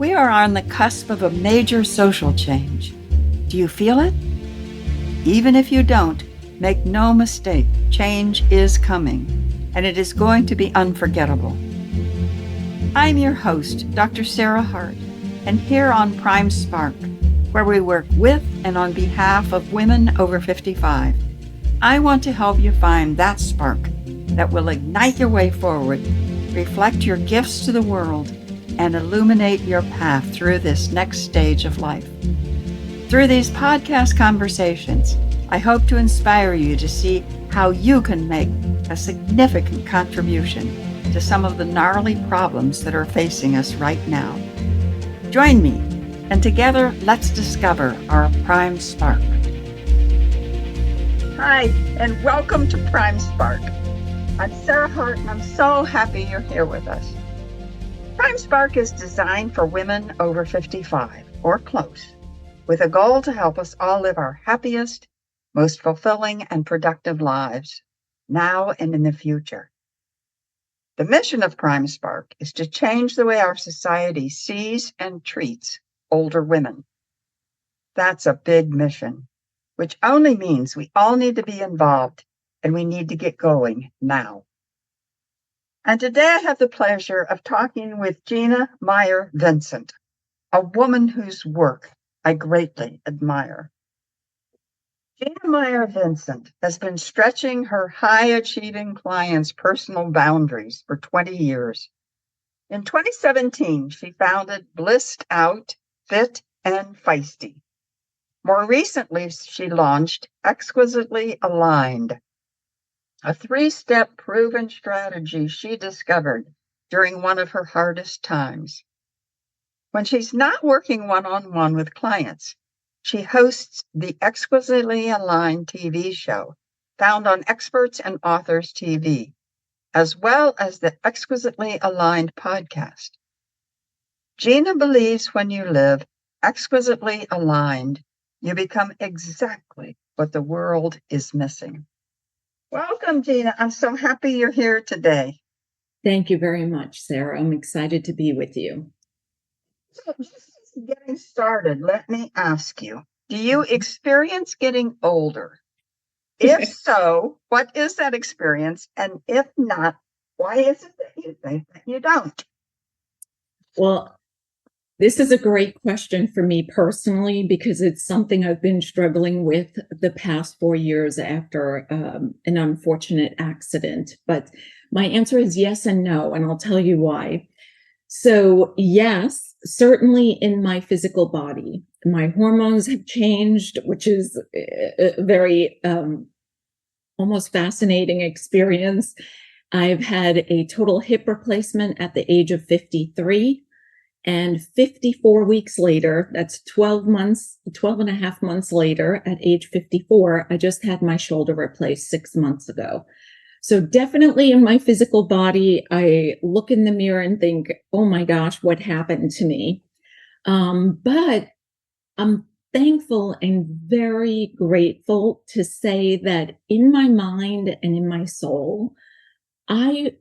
We are on the cusp of a major social change. Do you feel it? Even if you don't, make no mistake, change is coming, and it is going to be unforgettable. I'm your host, Dr. Sarah Hart, and here on Prime Spark, where we work with and on behalf of women over 55, I want to help you find that spark that will ignite your way forward, reflect your gifts to the world, and illuminate your path through this next stage of life. Through these podcast conversations, I hope to inspire you to see how you can make a significant contribution to some of the gnarly problems that are facing us right now. Join me, and together let's discover our Prime Spark. Hi, and welcome to Prime Spark. I'm Sarah Hart, and I'm so happy you're here with us. Prime Spark is designed for women over 55 or close, with a goal to help us all live our happiest, most fulfilling and productive lives, now and in the future. The mission of Prime Spark is to change the way our society sees and treats older women. That's a big mission, which only means we all need to be involved and we need to get going now. And today I have the pleasure of talking with Gina Maier Vincent, a woman whose work I greatly admire. Gina Maier Vincent has been stretching her high-achieving clients' personal boundaries for 20 years. In 2017, she founded Blissed-Out, Fit, and Feisty. More recently, she launched Exquisitely Aligned, a 3-step proven strategy she discovered during one of her hardest times. When she's not working one-on-one with clients, she hosts the Exquisitely Aligned TV show, found on Experts and Authors TV, as well as the Exquisitely Aligned podcast. Gina believes when you live exquisitely aligned, you become exactly what the world is missing. Welcome, Gina. I'm so happy you're here today. Thank you very much, Sarah. I'm excited to be with you. So just getting started, let me ask you, do you experience getting older? If so, what is that experience? And if not, why is it that you think that you don't? Well, this is a great question for me personally, because it's something I've been struggling with the past 4 years after an unfortunate accident. But my answer is yes and no, and I'll tell you why. So yes, certainly in my physical body, my hormones have changed, which is a very almost fascinating experience. I've had a total hip replacement at the age of 53. And 54 weeks later, that's 12 and a half months later, at age 54, I just had my shoulder replaced 6 months ago. So definitely in my physical body, I look in the mirror and think, oh my gosh, what happened to me? But I'm thankful and very grateful to say that in my mind and in my soul, I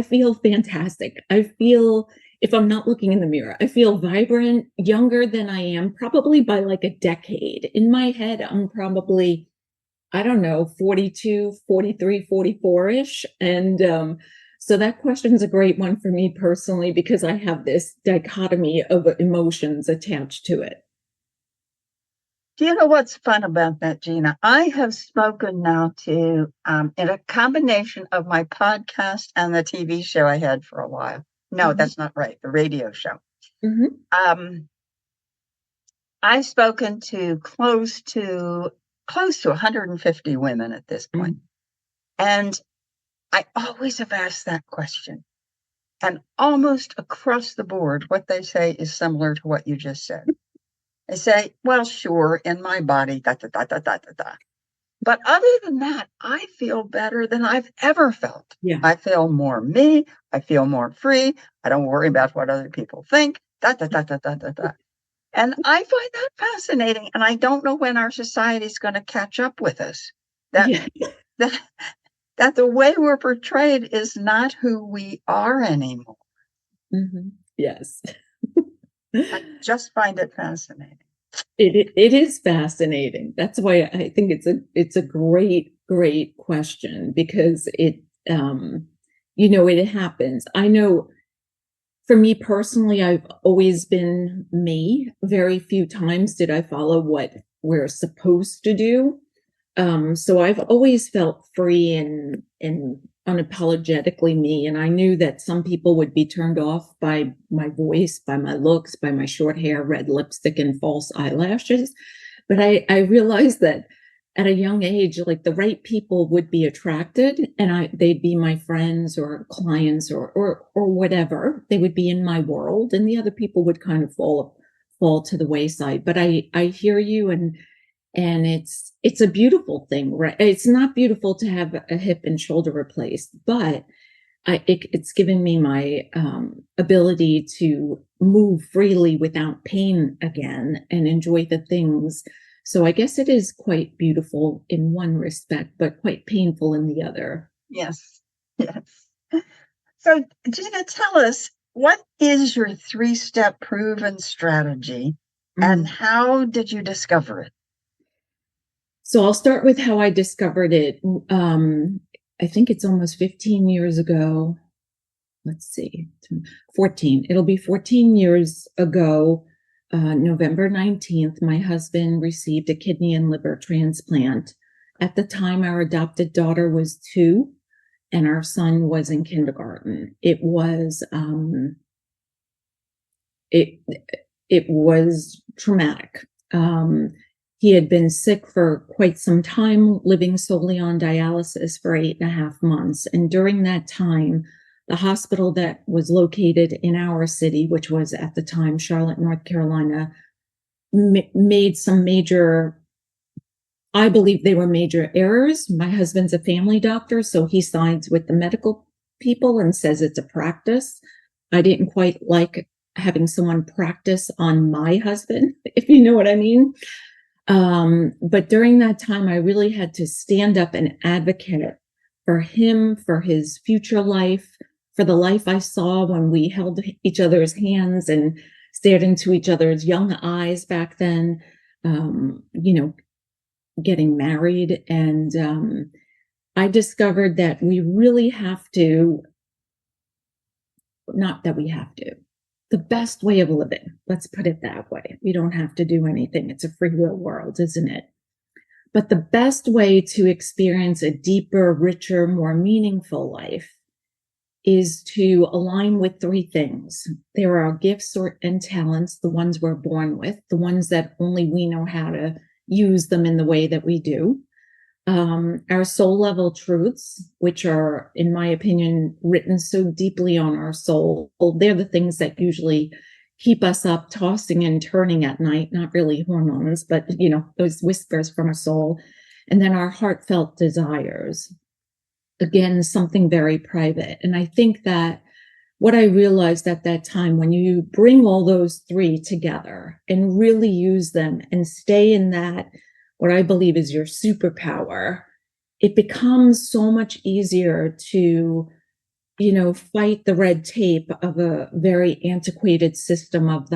feel fantastic. I feel, if I'm not looking in the mirror, I feel vibrant, younger than I am, probably by like a decade. In my head, I'm probably, 42, 43, 44-ish. And so that question is a great one for me personally, because I have this dichotomy of emotions attached to it. Do you know what's fun about that, Gina? I have spoken now to, in a combination of my podcast and the TV show I had for a while. No, that's not right. The radio show. I've spoken to close to 150 women at this point. And I always have asked that question. And almost across the board, what they say is similar to what you just said. They say, well, sure, in my body, da, da, da, da, da, da, da. But other than that, I feel better than I've ever felt. Yeah. I feel more me. I feel more free. I don't worry about what other people think. Da, da, da, da, da, da, da. And I find that fascinating. And I don't know when our society is going to catch up with us. That the way we're portrayed is not who we are anymore. Yes. I just find it fascinating. It is fascinating. That's why I think it's a great question, because it happens. I know for me personally, I've always been me. Very few times did I follow what we're supposed to do. So I've always felt free and unapologetically me. And I knew that some people would be turned off by my voice, by my looks, by my short hair, red lipstick, and false eyelashes. But I realized that at a young age, like the right people would be attracted, and they'd be my friends or clients or whatever. They would be in my world, and the other people would kind of fall to the wayside. But I hear you, and it's a beautiful thing, right? It's not beautiful to have a hip and shoulder replaced, but it's given me my ability to move freely without pain again and enjoy the things. So I guess it is quite beautiful in one respect, but quite painful in the other. Yes, yes. So, Gina, tell us, what is your 3-step proven strategy, and how did you discover it? So I'll start with how I discovered it. I think it's almost 15 years ago. Let's see, 14. It'll be 14 years ago. November 19th, my husband received a kidney and liver transplant. At the time, our adopted daughter was 2 and our son was in kindergarten. It was traumatic. He had been sick for quite some time, living solely on dialysis for 8.5 months. And during that time, the hospital that was located in our city, which was at the time Charlotte, North Carolina, made some major, I believe they were major errors. My husband's a family doctor, so he sides with the medical people and says it's a practice. I didn't quite like having someone practice on my husband, if you know what I mean. But during that time, I really had to stand up and advocate for him, for his future life, for the life I saw when we held each other's hands and stared into each other's young eyes back then, getting married. And I discovered that we really have to, not that we have to, the best way of living, let's put it that way. We don't have to do anything. It's a free will world, isn't it? But the best way to experience a deeper, richer, more meaningful life is to align with 3 things. There are gifts and talents, the ones we're born with, the ones that only we know how to use them in the way that we do. Our soul level truths, which are, in my opinion, written so deeply on our soul. They're the things that usually keep us up, tossing and turning at night, not really hormones, but, those whispers from our soul. And then our heartfelt desires. Again, something very private. And I think that what I realized at that time, when you bring all those 3 together and really use them and stay in that, what I believe is your superpower, it becomes so much easier to, fight the red tape of a very antiquated system of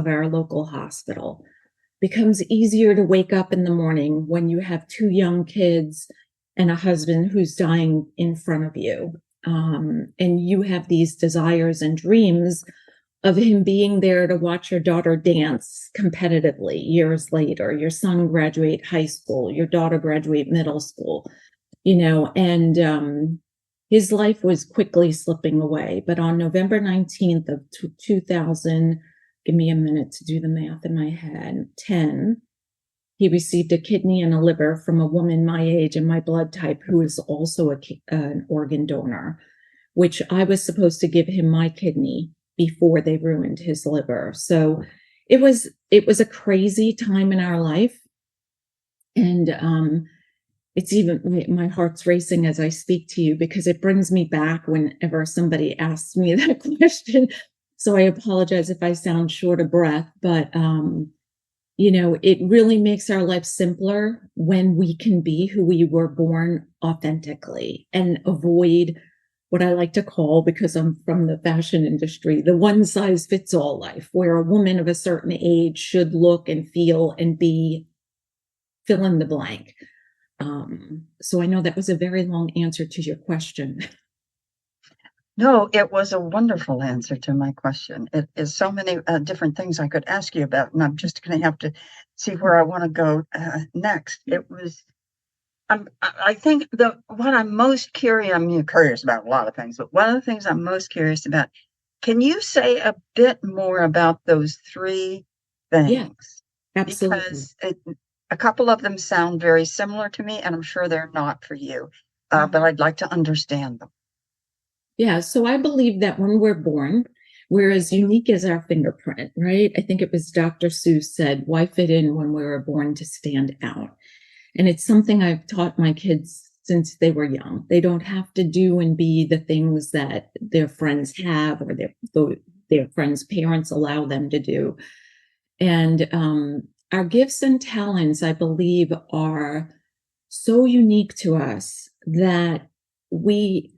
our local hospital. It becomes easier to wake up in the morning when you have 2 young kids and a husband who's dying in front of you. And you have these desires and dreams of him being there to watch your daughter dance competitively years later, your son graduate high school, your daughter graduate middle school, and his life was quickly slipping away. But on November 19th of 2000, give me a minute to do the math in my head, 10, he received a kidney and a liver from a woman my age and my blood type who is also an organ donor, which I was supposed to give him my kidney before they ruined his liver. So it was a crazy time in our life. And it's even, my heart's racing as I speak to you because it brings me back whenever somebody asks me that question. So I apologize if I sound short of breath, but it really makes our life simpler when we can be who we were born authentically and avoid what I like to call, because I'm from the fashion industry, the one size fits all life, where a woman of a certain age should look and feel and be fill in the blank. So I know that was a very long answer to your question. No, it was a wonderful answer to my question. It is so many different things I could ask you about, and I'm just going to have to see where I want to go next. It was, I think what I'm most curious, I'm curious about a lot of things, but one of the things I'm most curious about, can you say a bit more about those three Yeah, things? absolutely. Because a couple of them sound very similar to me, and I'm sure they're not for you, but I'd like to understand them. Yeah, so I believe that when we're born, we're as unique as our fingerprint, right? I think it was Dr. Seuss said, "Why fit in when we were born to stand out?" And it's something I've taught my kids since they were young. They don't have to do and be the things that their friends have or their friends' parents allow them to do. And our gifts and talents, I believe, are so unique to us that we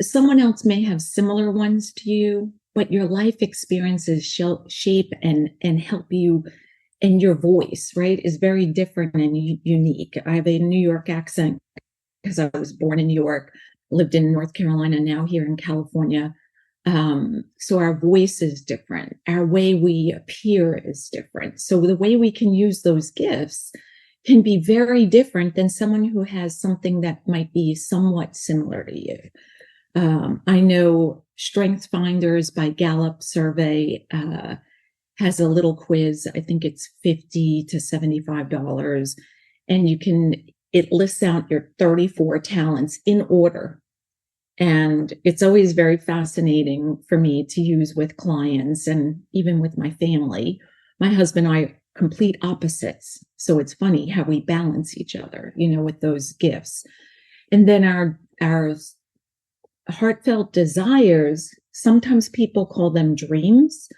someone else may have similar ones to you, but your life experiences shape and help you, and your voice, right, is very different and unique. I have a New York accent because I was born in New York, lived in North Carolina, now here in California. So our voice is different. Our way we appear is different. So the way we can use those gifts can be very different than someone who has something that might be somewhat similar to you. I know Strength Finders by Gallup survey has a little quiz. I think it's $50 to $75, and it lists out your 34 talents in order. And it's always very fascinating for me to use with clients and even with my family. My husband and I are complete opposites. So it's funny how we balance each other, with those gifts. And then our heartfelt desires, sometimes people call them dreams.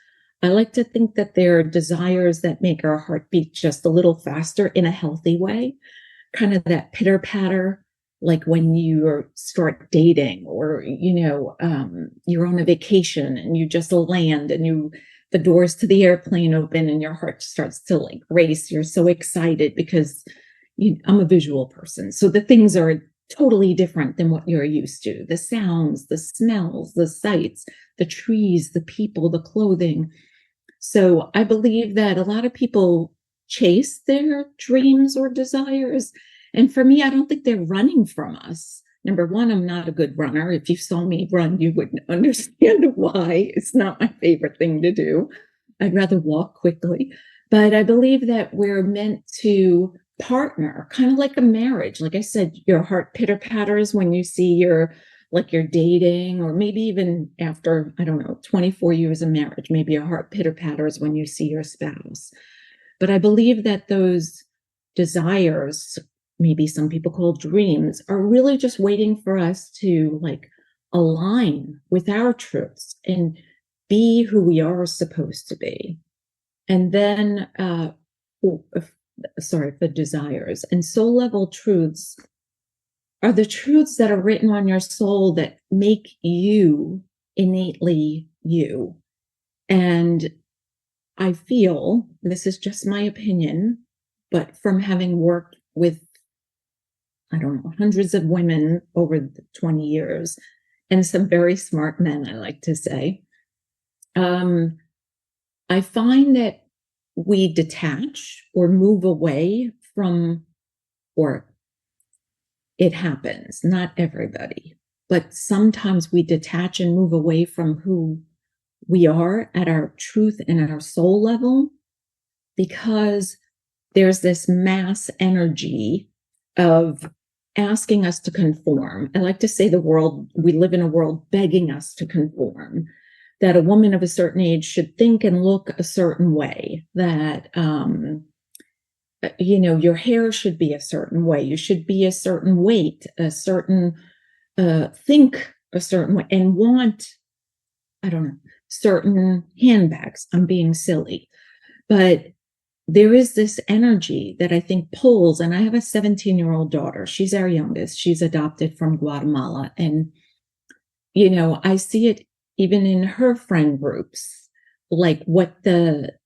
I like to think that they're desires that make our heart beat just a little faster in a healthy way, kind of that pitter patter, like when you start dating, or you're on a vacation and you just land and the doors to the airplane open and your heart starts to like race. You're so excited because I'm a visual person, so the things are totally different than what you're used to. The sounds, the smells, the sights, the trees, the people, the clothing. So I believe that a lot of people chase their dreams or desires. And for me, I don't think they're running from us. Number one, I'm not a good runner. If you saw me run, you wouldn't understand why. It's not my favorite thing to do. I'd rather walk quickly. But I believe that we're meant to partner, kind of like a marriage. Like I said, your heart pitter patters when you see you're dating, or maybe even after, I don't know, 24 years of marriage, maybe your heart pitter patters when you see your spouse. But I believe that those desires, maybe some people call dreams, are really just waiting for us to align with our truths and be who we are supposed to be. And then, the desires and soul level truths are the truths that are written on your soul that make you innately you. And I feel, this is just my opinion, but from having worked with, I don't know, hundreds of women over the 20 years and some very smart men, I like to say, I find that we detach or move away from, or it happens, not everybody, but sometimes we detach and move away from who we are at our truth and our soul level, because there's this mass energy of asking us to conform. I like to say we live in a world begging us to conform, that a woman of a certain age should think and look a certain way, that, your hair should be a certain way, you should be a certain weight, a certain, think a certain way, and want, I don't know, certain handbags. I'm being silly. But there is this energy that I think pulls, and I have a 17-year-old daughter. She's our youngest. She's adopted from Guatemala. And I see it even in her friend groups, like what that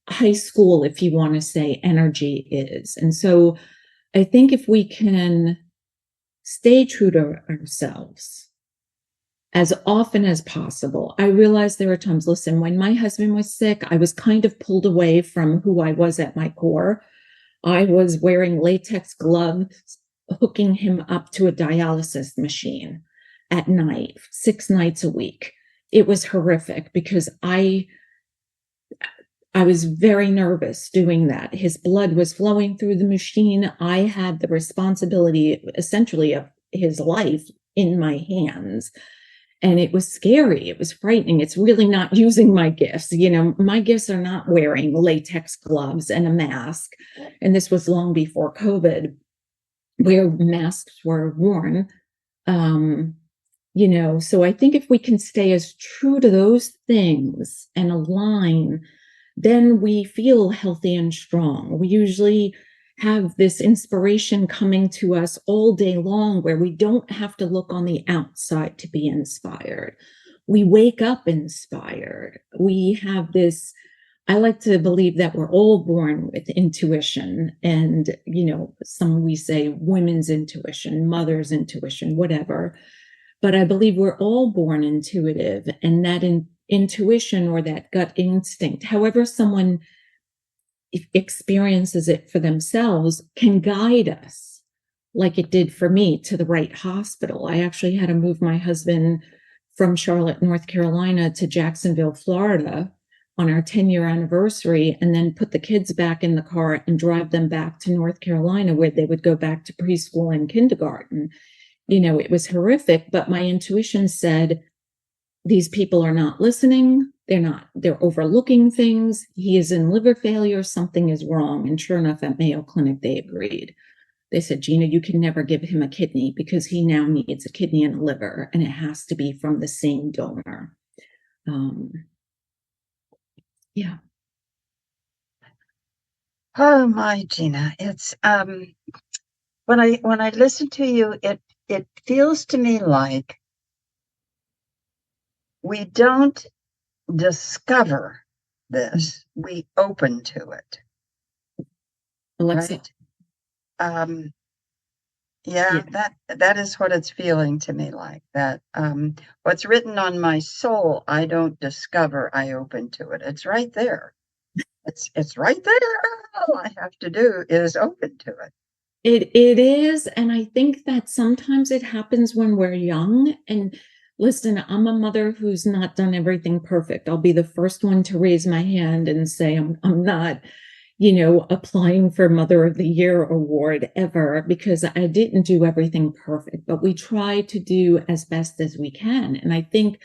high school, if you want to say, energy is. And so I think if we can stay true to ourselves as often as possible. I realize there are times, listen, when my husband was sick, I was kind of pulled away from who I was at my core. I was wearing latex gloves, hooking him up to a dialysis machine at night, 6 nights a week. It was horrific because I was very nervous doing that. His blood was flowing through the machine. I had the responsibility, essentially, of his life in my hands. And it was scary. It was frightening. It's really not using my gifts. My gifts are not wearing latex gloves and a mask. And this was long before COVID, where masks were worn. So I think if we can stay as true to those things and align, then we feel healthy and strong. We usually have this inspiration coming to us all day long where we don't have to look on the outside to be inspired. We wake up inspired. We have this, I like to believe that we're all born with intuition and, some we say women's intuition, mother's intuition, whatever. But I believe we're all born intuitive, and that intuition or that gut instinct, however someone experiences it for themselves, can guide us like it did for me to the right hospital. I actually had to move my husband from Charlotte, North Carolina to Jacksonville, Florida on our 10-year anniversary, and then put the kids back in the car and drive them back to North Carolina where they would go back to preschool and kindergarten. It was horrific, but my intuition said, these people are not listening. They're overlooking things. He is in liver failure. Something is wrong. And sure enough, at Mayo Clinic, they agreed. They said, Gina, you can never give him a kidney because he now needs a kidney and a liver, and it has to be from the same donor. Yeah. Oh my, Gina, it's when I listen to you, it feels to me like we don't discover this, we open to it. Alexa. Right? Yeah, that is what it's feeling to me like. That what's written on my soul, I don't discover, I open to it. It's right there. It's right there. All I have to do is open to it. It is, and I think that sometimes it happens when we're young. And listen, I'm a mother who's not done everything perfect. I'll be the first one to raise my hand and say I'm not, applying for Mother of the Year award ever, because I didn't do everything perfect. But we try to do as best as we can. And I think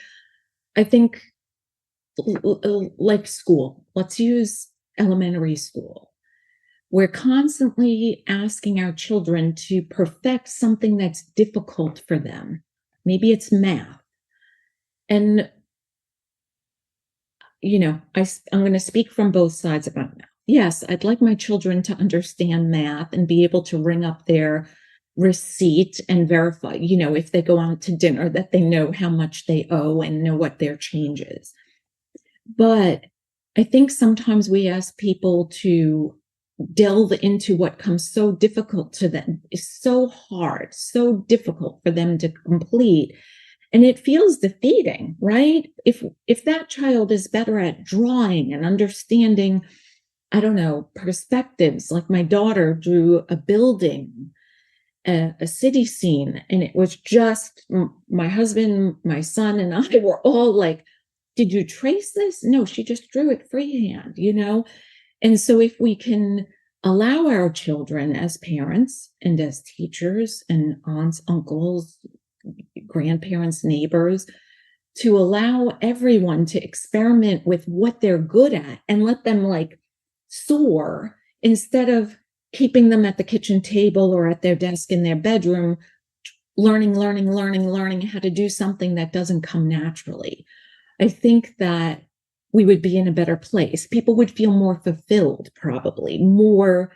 like school. Let's use elementary school. We're constantly asking our children to perfect something that's difficult for them. Maybe it's math. And, I'm going to speak from both sides about math. Yes, I'd like my children to understand math and be able to ring up their receipt and verify, if they go out to dinner, that they know how much they owe and know what their change is. But I think sometimes we ask people to delve into what comes so difficult to them, is so hard, so difficult for them to complete. And it feels defeating, right? If that child is better at drawing and understanding, I don't know, perspectives, like my daughter drew a building, a city scene, and it was just my husband, my son, and I were all like, did you trace this? No, she just drew it freehand, And so if we can allow our children as parents and as teachers and aunts, uncles, grandparents, neighbors, to allow everyone to experiment with what they're good at and let them soar, instead of keeping them at the kitchen table or at their desk in their bedroom, learning how to do something that doesn't come naturally. I think that we would be in a better place. People would feel more fulfilled, probably more.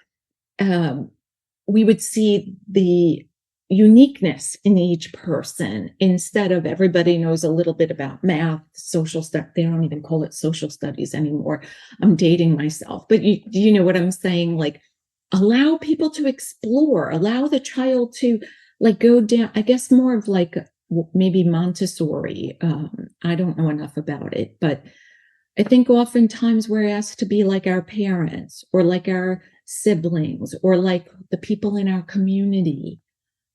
We would see the, uniqueness in each person instead of everybody knows a little bit about math, social stuff. They don't even call it social studies anymore. I'm dating myself, but you know what I'm saying? Like, allow people to explore, allow the child to like go down, I guess more of like maybe Montessori. I don't know enough about it, but I think oftentimes we're asked to be like our parents or like our siblings or like the people in our community,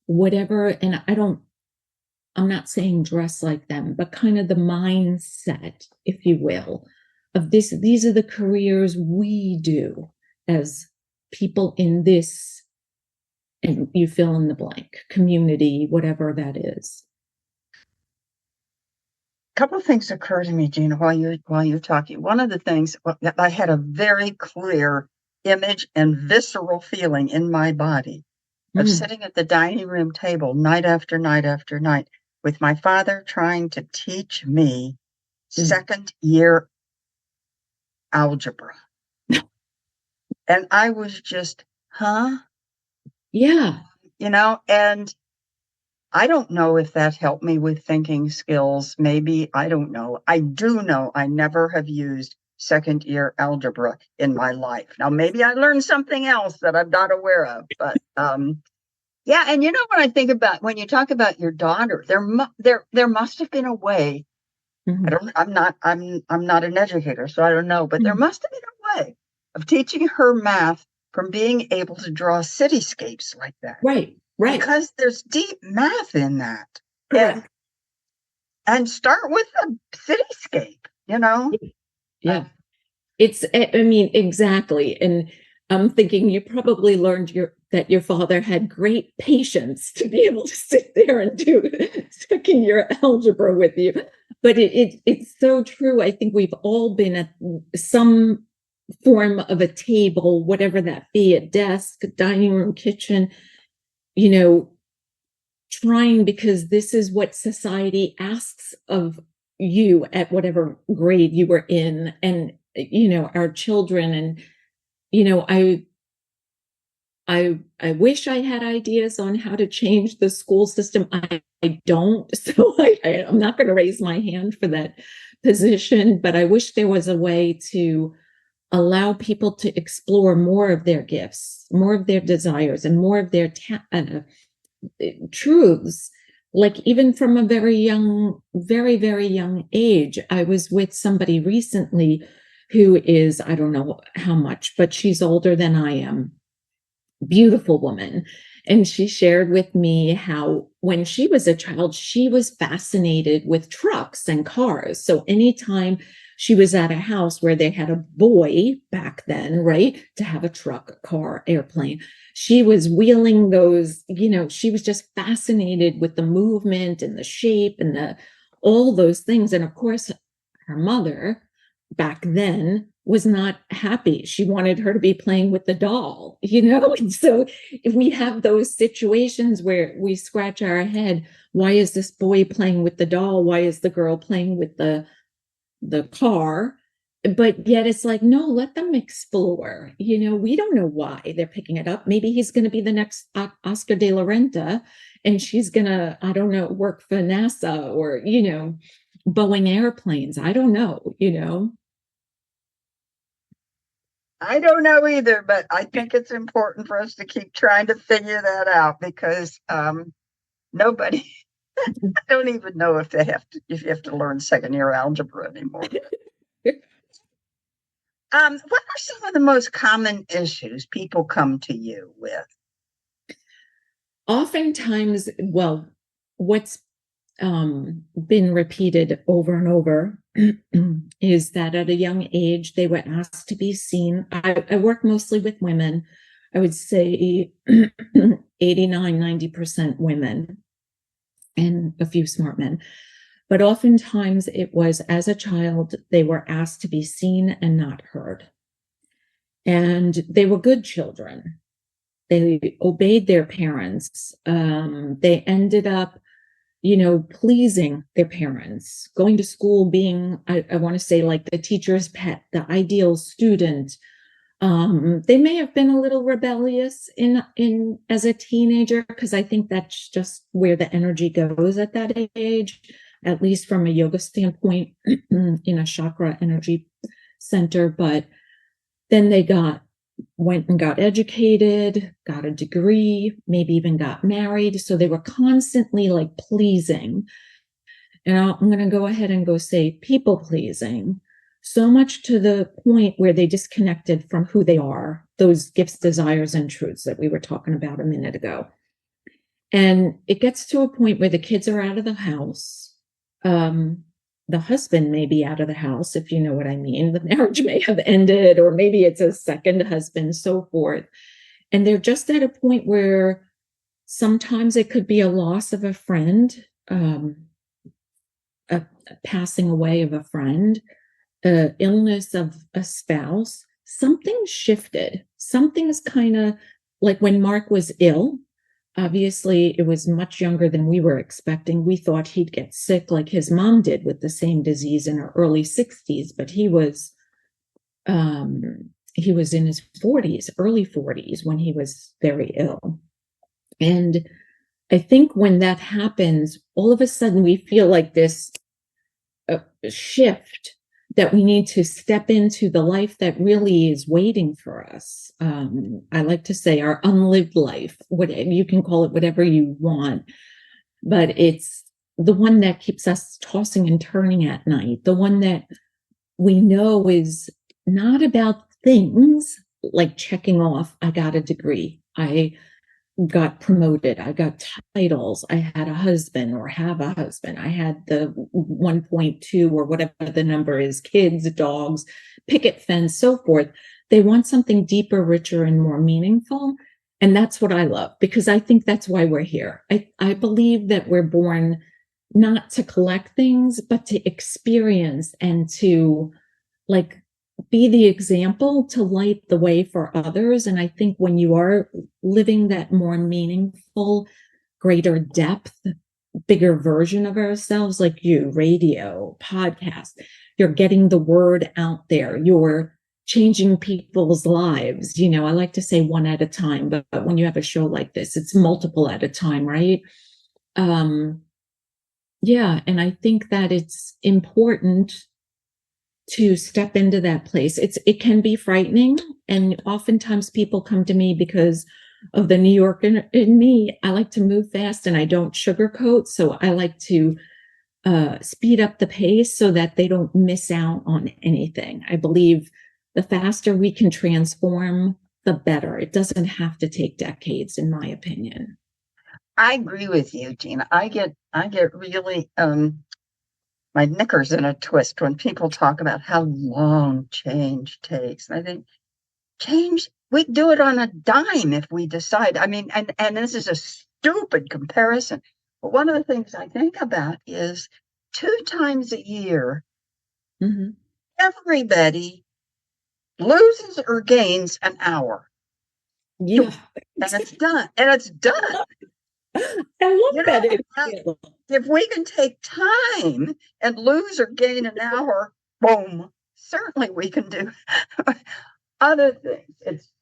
whatever. And I'm not saying dress like them, but kind of the mindset, if you will, of this. These are the careers we do as people in this, and you fill in the blank, community, whatever that is. A couple of things occur to me, Gina, while you're talking. One of the things that I had a very clear image and visceral feeling in my body of sitting at the dining room table night after night after night with my father trying to teach me second year algebra. And I was just, huh? Yeah. You know, and I don't know if that helped me with thinking skills. Maybe, I don't know. I do know I never have used second year algebra in my life. Now, maybe I learned something else that I'm not aware of, but yeah. And you know what I think about when you talk about your daughter, there must have been a way. I'm not an educator, so I don't know, but there must have been a way of teaching her math from being able to draw cityscapes like that. Right. Because there's deep math in that. Correct. And start with a cityscape, you know? Yeah. I mean, exactly. And I'm thinking you probably learned that your father had great patience to be able to sit there and do second year algebra with you. But it's so true. I think we've all been at some form of a table, whatever that be, a desk, a dining room, kitchen, you know, trying, because this is what society asks of you at whatever grade you were in, and you know, our children. And you know, I wish I had ideas on how to change the school system. I don't, so I'm not going to raise my hand for that position, but I wish there was a way to allow people to explore more of their gifts, more of their desires, and more of their truths, like even from a very young, very young age. I was with somebody recently who is, I don't know how much, but she's older than I am. Beautiful woman. And she shared with me how when she was a child, she was fascinated with trucks and cars. So anytime she was at a house where they had a boy back then, right, to have a truck, a car, airplane, she was wheeling those, you know, she was just fascinated with the movement and the shape and all those things. And of course, her mother back then was not happy. She wanted her to be playing with the doll, you know? And so if we have those situations where we scratch our head, why is this boy playing with the doll? Why is the girl playing with the car? But yet it's like, no, let them explore. You know, we don't know why they're picking it up. Maybe he's going to be the next Oscar de la Renta, and she's going to, I don't know, work for NASA or, you know, Boeing airplanes. I don't know, you know? I don't know either, but I think it's important for us to keep trying to figure that out because nobody, I don't even know if you have to learn second year algebra anymore. What are some of the most common issues people come to you with? Oftentimes, well, what's been repeated over and over is that at a young age, they were asked to be seen. I work mostly with women. I would say 89, 90% women and a few smart men. But oftentimes it was, as a child, they were asked to be seen and not heard. And they were good children. They obeyed their parents. They ended up, you know, pleasing their parents, going to school, being, I want to say, like the teacher's pet, the ideal student, They may have been a little rebellious in as a teenager, because I think that's just where the energy goes at that age, at least from a yoga standpoint, in a chakra energy center. But then they went and got educated, got a degree, maybe even got married. So they were constantly like pleasing. And I'm going to go ahead and go say people pleasing, so much to the point where they disconnected from who they are, those gifts, desires, and truths that we were talking about a minute ago. And it gets to a point where the kids are out of the house. The husband may be out of the house, if you know what I mean. The marriage may have ended, or maybe it's a second husband, so forth. And they're just at a point where sometimes it could be a loss of a friend, a passing away of a friend, illness of a spouse. Something shifted. Something's kind of like when Mark was ill. Obviously, it was much younger than we were expecting. We thought he'd get sick like his mom did with the same disease in her early 60s, but he was in his 40s, early 40s, when he was very ill. And I think when that happens, all of a sudden we feel like this shift that we need to step into the life that really is waiting for us. I like to say our unlived life, whatever you can call it, whatever you want, but it's the one that keeps us tossing and turning at night, the one that we know is not about things like checking off, I got a degree, I got promoted, I got titles, I had a husband or have a husband, I had the 1.2 or whatever the number is, kids, dogs, picket fence, so forth. They want something deeper, richer, and more meaningful. And that's what I love, because I think that's why we're here. I believe that we're born not to collect things, but to experience and to like be the example, to light the way for others. And I think when you are living that more meaningful, greater depth, bigger version of ourselves, like you, radio, podcast, you're getting the word out there, you're changing people's lives. You know, I like to say one at a time, but when you have a show like this, it's multiple at a time, right? Yeah, and I think that it's important to step into that place. It can be frightening, and oftentimes people come to me because of the New York in me. I like to move fast and I don't sugarcoat, so I like to speed up the pace so that they don't miss out on anything. I believe the faster we can transform, the better. It doesn't have to take decades, in my opinion. I agree with you, Gina. I get really my knickers in a twist when people talk about how long change takes. And I think change, we do it on a dime if we decide. I mean, and this is a stupid comparison, but one of the things I think about is 2 times a year, everybody loses or gains an hour. Yeah. And it's done. And it's done. I love that. If we can take time and lose or gain an hour, boom, certainly we can do other things. It's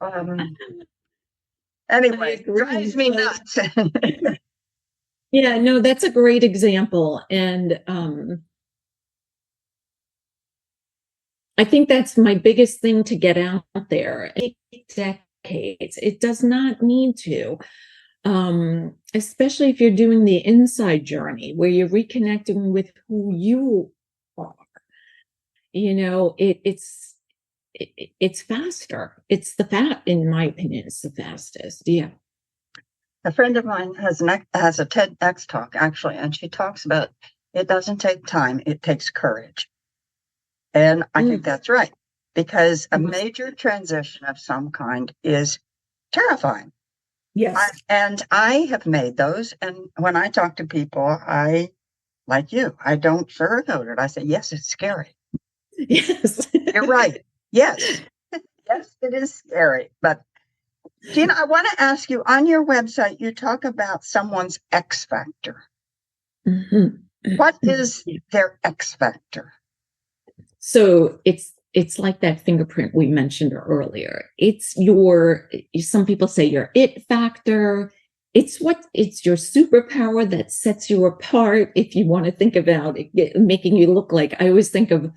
anyway, it drives me nuts. Yeah, no, that's a great example. And I think that's my biggest thing to get out there. It takes decades. It does not need to. Especially if you're doing the inside journey where you're reconnecting with who you are. You know, it's faster. It's in my opinion, it's the fastest. Yeah. A friend of mine has a TEDx talk, actually, and she talks about it doesn't take time, it takes courage. And I think that's right, because a major transition of some kind is terrifying. Yes. And I have made those. And when I talk to people, like you, I don't sugarcoat it. I say, yes, it's scary. Yes. You're right. Yes. Yes, it is scary. But Gina, I want to ask you, on your website, you talk about someone's X factor. What is their X factor? So it's it's like that fingerprint we mentioned earlier. It's some people say your it factor. It's your superpower that sets you apart. If you want to think about it, making you look like, I always think of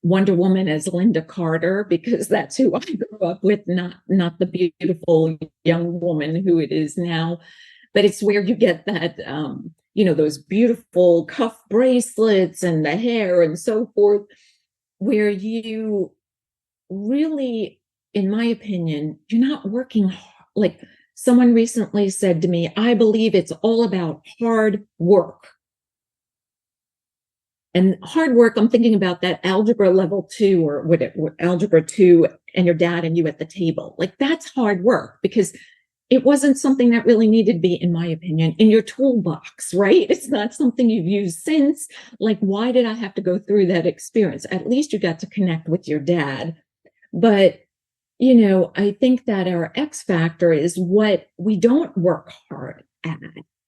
Wonder Woman as Linda Carter, because that's who I grew up with, not the beautiful young woman who it is now. But it's where you get that, those beautiful cuff bracelets and the hair and so forth, where you really, in my opinion, you're not working hard. Like someone recently said to me, I believe it's all about hard work. And hard work, I'm thinking about that algebra level 2 or algebra 2 and your dad and you at the table. Like that's hard work, because it wasn't something that really needed to be, in my opinion, in your toolbox, right? It's not something you've used since. Like, why did I have to go through that experience? At least you got to connect with your dad. But, I think that our X factor is what we don't work hard at.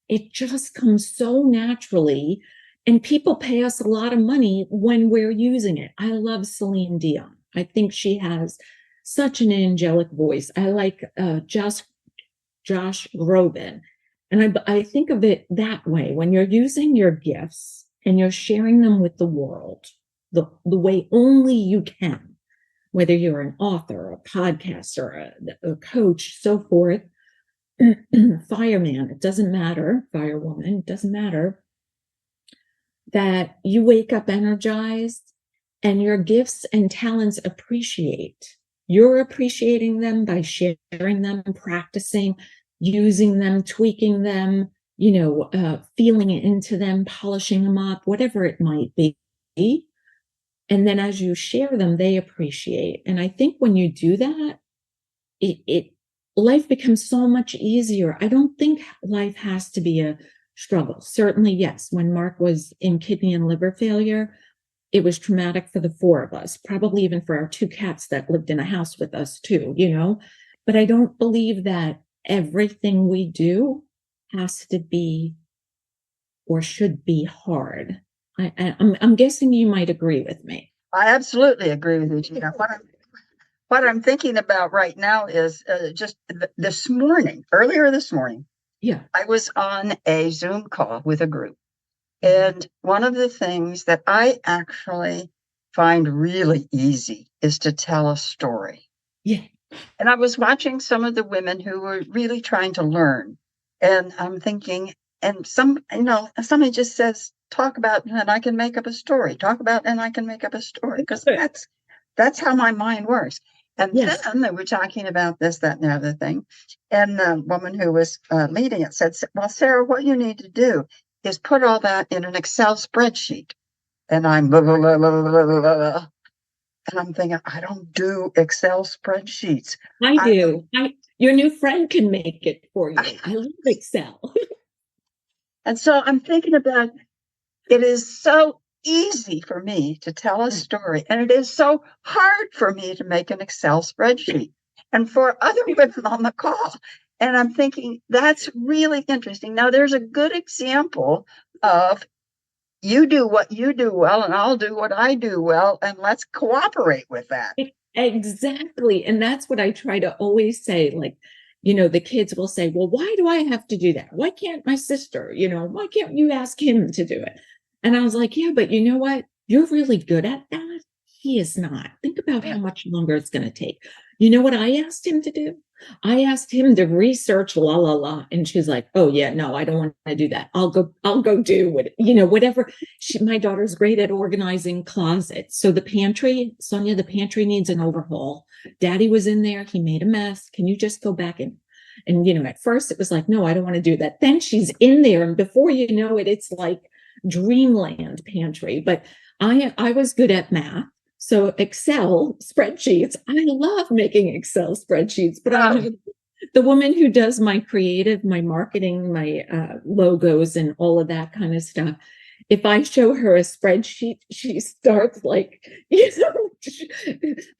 It just comes so naturally. And people pay us a lot of money when we're using it. I love Celine Dion. I think she has such an angelic voice. I like Josh Groban. And I think of it that way. When you're using your gifts and you're sharing them with the world, the way only you can, whether you're an author, a podcaster, a coach, so forth, fireman, it doesn't matter, firewoman, it doesn't matter, that you wake up energized and your gifts and talents appreciate. You're appreciating them by sharing them, practicing, using them, tweaking them, feeling into them, polishing them up, whatever it might be. And then as you share them, they appreciate. And I think when you do that, life becomes so much easier. I don't think life has to be a struggle. Certainly, yes. When Mark was in kidney and liver failure, it was traumatic for the 4 of us, probably even for our 2 cats that lived in a house with us too, But I don't believe that everything we do has to be or should be hard. I'm guessing you might agree with me. I absolutely agree with you, Gina. What I'm thinking about right now is just earlier this morning, yeah, I was on a Zoom call with a group. And one of the things that I actually find really easy is to tell a story. Yeah. And I was watching some of the women who were really trying to learn. And I'm thinking, and somebody just says, talk about, and I can make up a story. Talk about, and I can make up a story. Because that's how my mind works. And then they were talking about this, that, and the other thing. And the woman who was leading it said, well, Sarah, what you need to do is put all that in an Excel spreadsheet. And I'm blah, blah, blah, blah, blah, blah, blah. And I'm thinking, I don't do Excel spreadsheets. I do. Your new friend can make it for you. I love Excel. And so I'm thinking about, it is so easy for me to tell a story, and it is so hard for me to make an Excel spreadsheet, and for other women on the call. And I'm thinking, that's really interesting. Now, there's a good example of you do what you do well, and I'll do what I do well, and let's cooperate with that. Exactly. And that's what I try to always say. Like, the kids will say, well, why do I have to do that? Why can't my sister, why can't you ask him to do it? And I was like, yeah, but you know what? You're really good at that. He is not. Think about how much longer it's going to take. You know what I asked him to do? I asked him to research la la la, and she's like, "Oh yeah, no, I don't want to do that. I'll go do what whatever." My daughter's great at organizing closets. So the pantry, Sonia, the pantry needs an overhaul. Daddy was in there. He made a mess. Can you just go back and at first it was like, no, I don't want to do that. Then she's in there, and before you know it, it's like dreamland pantry. But I was good at math. So Excel spreadsheets, I love making Excel spreadsheets, but the woman who does my creative, my marketing, my logos and all of that kind of stuff, if I show her a spreadsheet, she starts like,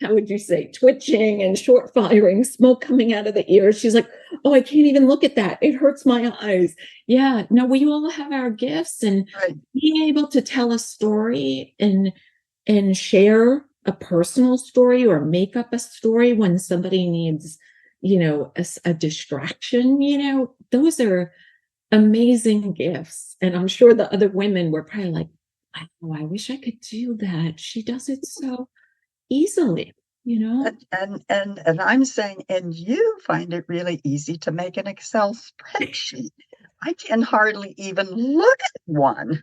how would you say, twitching and short firing, smoke coming out of the ears. She's like, oh, I can't even look at that. It hurts my eyes. Yeah, no, we all have our gifts, and being able to tell a story and share a personal story or make up a story when somebody needs, a distraction, those are amazing gifts. And I'm sure the other women were probably like, wow, I wish I could do that. She does it so easily, And I'm saying, and you find it really easy to make an Excel spreadsheet. I can hardly even look at one.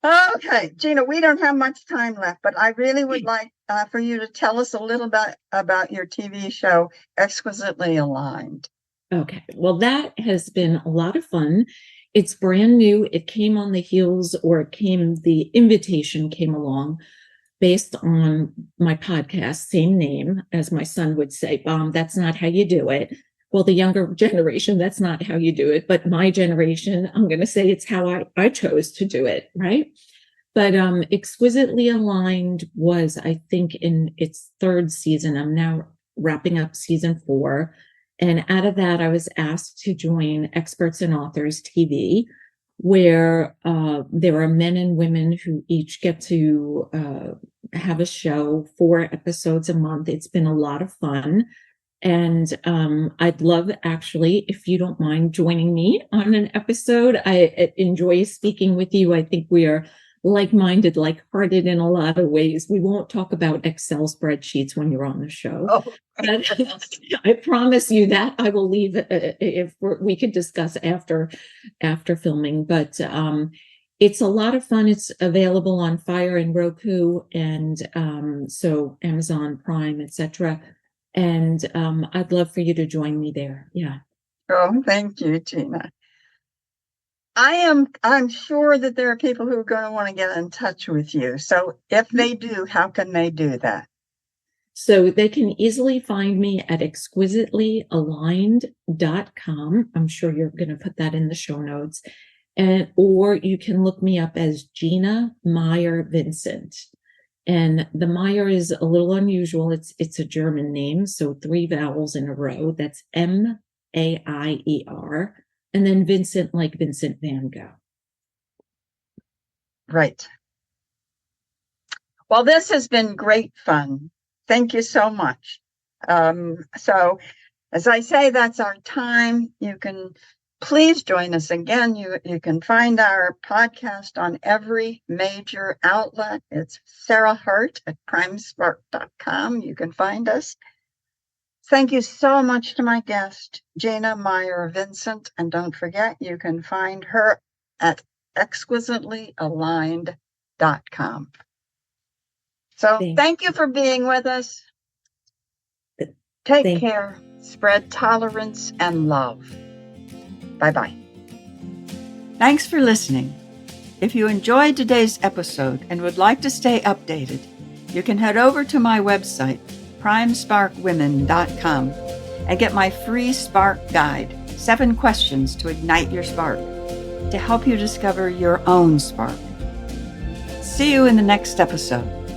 Okay, Gina, we don't have much time left, but I really would like for you to tell us a little bit about your TV show, Exquisitely Aligned. Okay, well, that has been a lot of fun. It's brand new. It came on the heels, or the invitation came along based on my podcast, same name, as my son would say, Mom, that's not how you do it. Well, the younger generation, that's not how you do it. But my generation, I'm going to say it's how I chose to do it, right? But Exquisitely Aligned was, I think, in its third season. I'm now wrapping up season 4. And out of that, I was asked to join Experts and Authors TV, where there are men and women who each get to have a show, 4 episodes a month. It's been a lot of fun. And I'd love, actually, if you don't mind joining me on an episode. I enjoy speaking with you. I think we are like-minded, like-hearted in a lot of ways. We won't talk about Excel spreadsheets when you're on the show. Oh. But I promise you that I will leave if we could discuss after filming. But it's a lot of fun. It's available on Fire and Roku, and so Amazon Prime, etc. And I'd love for you to join me there. Yeah. Oh, thank you, Gina. I'm sure that there are people who are going to want to get in touch with you. So if they do, how can they do that? So they can easily find me at exquisitelyaligned.com. I'm sure you're going to put that in the show notes. Or you can look me up as Gina Maier Vincent. And the Maier is a little unusual. It's a German name, so 3 vowels in a row. That's Maier, and then Vincent, like Vincent van Gogh. Right. Well, this has been great fun. Thank you so much. So, as I say, that's our time. You can please join us again. You can find our podcast on every major outlet. It's Sarah Hart at primespark.com. You can find us. Thank you so much to my guest, Gina Maier Vincent. And don't forget, you can find her at exquisitelyaligned.com. So thank you for being with us. Take care, spread tolerance and love. Bye-bye. Thanks for listening. If you enjoyed today's episode and would like to stay updated, you can head over to my website, primesparkwomen.com, and get my free Spark Guide, 7 questions to ignite your spark, to help you discover your own spark. See you in the next episode.